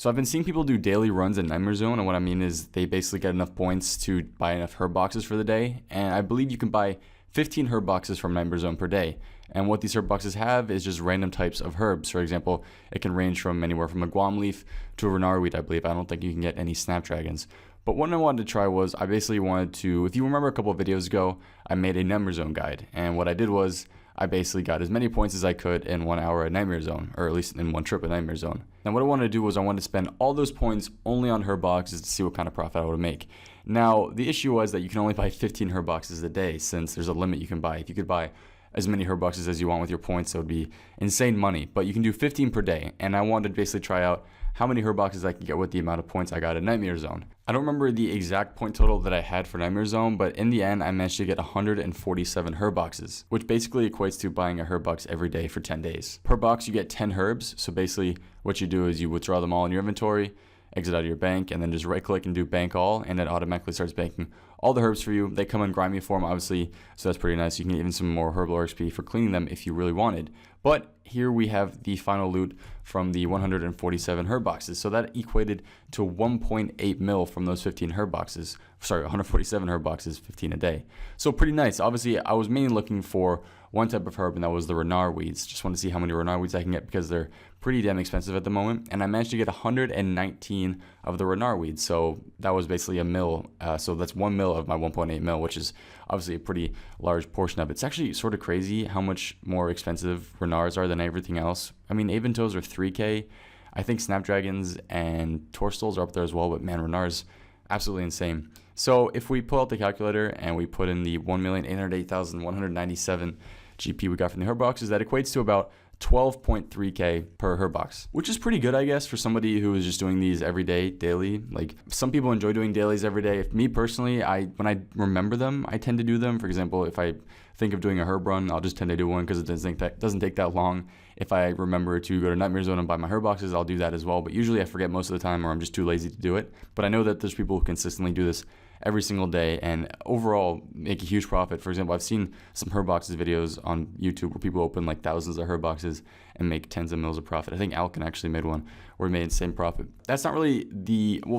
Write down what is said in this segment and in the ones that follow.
So I've been seeing people do daily runs in Nightmare Zone, and what I mean is they basically get enough points to buy enough herb boxes for the day, and I believe you can buy 15 herb boxes from Nightmare Zone per day. And what these herb boxes have is just random types of herbs. For example, it can range from anywhere from a guam leaf to a renard weed, I believe. I don't think you can get any snapdragons. But what I wanted to try was, I basically wanted to, if you remember a couple of videos ago, I made a Nightmare Zone guide. And what I did was, I basically got as many points as I could in 1 hour at Nightmare Zone, or at least in one trip at Nightmare Zone. And what I wanted to do was I wanted to spend all those points only on herb boxes to see what kind of profit I would make. Now, the issue was that you can only buy 15 herb boxes a day, since there's a limit you can buy. If you could buy as many herb boxes as you want with your points, it would be insane money. But you can do 15 per day, and I wanted to basically try out how many herb boxes I could get with the amount of points I got at Nightmare Zone. I don't remember the exact point total that I had for Nightmare Zone, but in the end, I managed to get 147 herb boxes, which basically equates to buying a herb box every day for 10 days. Per box, you get 10 herbs. So basically, what you do is you withdraw them all in your inventory, exit out of your bank, and then just right click and do bank all, and it automatically starts banking all the herbs for you. They come in grimy form, obviously, so that's pretty nice. You can get even some more herb lore XP for cleaning them if you really wanted. But here we have the final loot from the 147 herb boxes. So that equated to 1.8 mil from those 15 herb boxes. Sorry, 147 herb boxes, 15 a day. So pretty nice. Obviously, I was mainly looking for one type of herb, and that was the renard weeds. Just want to see how many renard weeds I can get because they're pretty damn expensive at the moment. And I managed to get 119 of the renard weeds. So that was basically a mil. So that's 1 mil of my 1.8 mil, which is obviously a pretty large portion of it. It's actually sort of crazy how much more expensive renards are than everything else. I mean, Aventos are 3K. I think Snapdragons and Torstals are up there as well, but man, renards, absolutely insane. So if we pull out the calculator and we put in the 1,808,197 GP we got from the herb boxes, that equates to about 12.3K per herb box, which is pretty good, I guess, for somebody who is just doing these every day, daily. Like, some people enjoy doing dailies every day. Me personally, when I remember them, I tend to do them. For example, if I think of doing a herb run, I'll just tend to do one because it doesn't take that long. If I remember to go to Nightmare Zone and buy my herb boxes, I'll do that as well. But usually I forget most of the time, or I'm just too lazy to do it. But I know that there's people who consistently do this every single day and overall make a huge profit. For example, I've seen some herb boxes videos on YouTube where people open like thousands of herb boxes and make tens of mils of profit. I think Alkin actually made one where he made the same profit. That's not really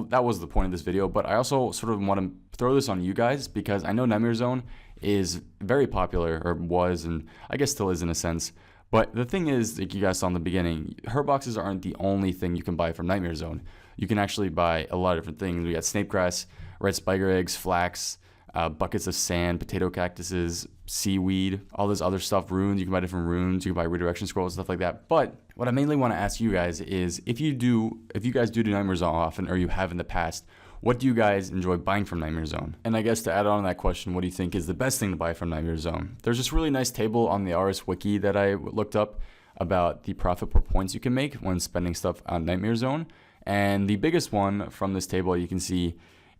that was the point of this video, but I also sort of want to throw this on you guys because I know Nightmare Zone is very popular, or was, and I guess still is in a sense. But the thing is, like you guys saw in the beginning, herb boxes aren't the only thing you can buy from Nightmare Zone. You can actually buy a lot of different things. We got snape grass, red spider eggs, flax, buckets of sand, potato cactuses, seaweed, all this other stuff, runes. You can buy different runes. You can buy redirection scrolls, stuff like that. But what I mainly want to ask you guys is, if you guys do Nightmare Zone often, or you have in the past, what do you guys enjoy buying from Nightmare Zone? And I guess to add on to that question, what do you think is the best thing to buy from Nightmare Zone? There's this really nice table on the RS Wiki that I looked up about the profit per points you can make when spending stuff on Nightmare Zone. And the biggest one from this table you can see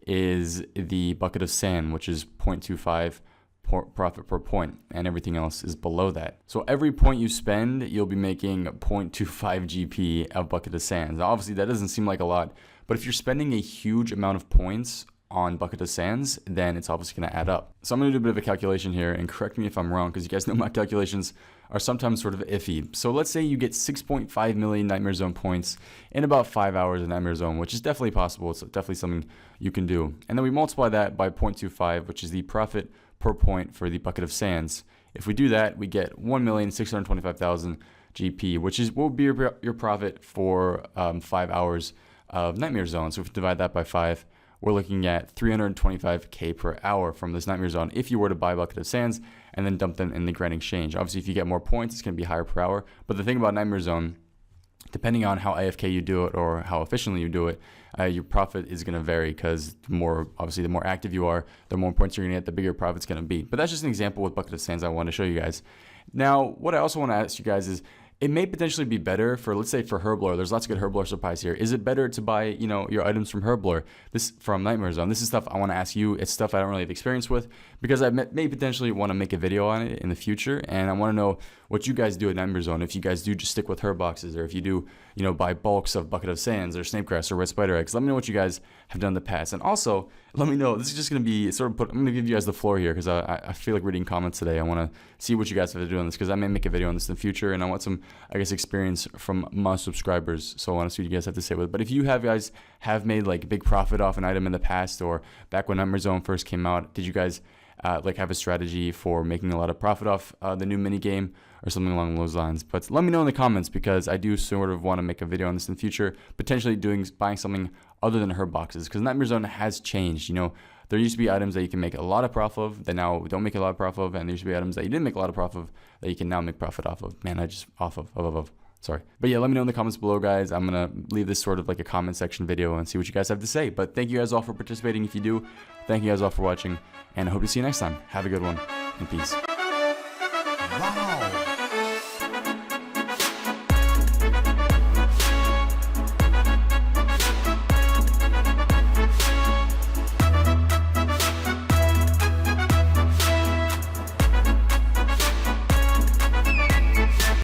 is the bucket of sand, which is 0.25 profit per point, and everything else is below that. So every point you spend, you'll be making 0.25 GP of bucket of sands. Now, obviously, that doesn't seem like a lot, but if you're spending a huge amount of points on bucket of sands, then it's obviously going to add up. So I'm going to do a bit of a calculation here, and correct me if I'm wrong, because you guys know my calculations are sometimes sort of iffy. So let's say you get 6.5 million Nightmare Zone points in about 5 hours of Nightmare Zone, which is definitely possible. It's definitely something you can do. And then we multiply that by 0.25, which is the profit per point for the bucket of sands. If we do that, we get 1,625,000 GP, which will be your profit for 5 hours of Nightmare Zone. So if we divide that by 5, we're looking at 325K per hour from this Nightmare Zone if you were to buy a bucket of sands and then dump them in the Grand Exchange. Obviously, if you get more points, it's going to be higher per hour. But the thing about Nightmare Zone, depending on how AFK you do it or how efficiently you do it, your profit is going to vary, because the more active you are, the more points you're going to get, the bigger profit's going to be. But that's just an example with bucket of sands I want to show you guys. Now, what I also want to ask you guys is, it may potentially be better for, let's say, for herblore. There's lots of good herblore supplies here. Is it better to buy, your items from herblore? This from Nightmare Zone. This is stuff I want to ask you. It's stuff I don't really have experience with, because I may potentially want to make a video on it in the future, and I want to know what you guys do at Nightmare Zone. If you guys do just stick with herb boxes, or if you do, you know, buy bulks of Bucket of Sands or Snapegrass or Red Spider Eggs, let me know what you guys have done in the past. And also, let me know, this is just going to be sort of I'm going to give you guys the floor here, because I feel like reading comments today. I want to see what you guys have to do on this, because I may make a video on this in the future, and I want some, I guess, experience from my subscribers. So I want to see what you guys have to say with it. But if you guys have made like big profit off an item in the past, or back when Nightmare Zone first came out, did you guys like have a strategy for making a lot of profit off the new mini game or something along those lines? But let me know in the comments, because I do sort of want to make a video on this in the future, potentially buying something other than herb boxes, because Nightmare Zone has changed. You know, there used to be items that you can make a lot of profit of that now don't make a lot of profit of, and there used to be items that you didn't make a lot of profit of that you can now make profit off of. Man, I just sorry. But yeah, let me know in the comments below, guys. I'm going to leave this sort of like a comment section video and see what you guys have to say. But thank you guys all for participating. If you do, thank you guys all for watching, and I hope to see you next time. Have a good one, and peace. Wow.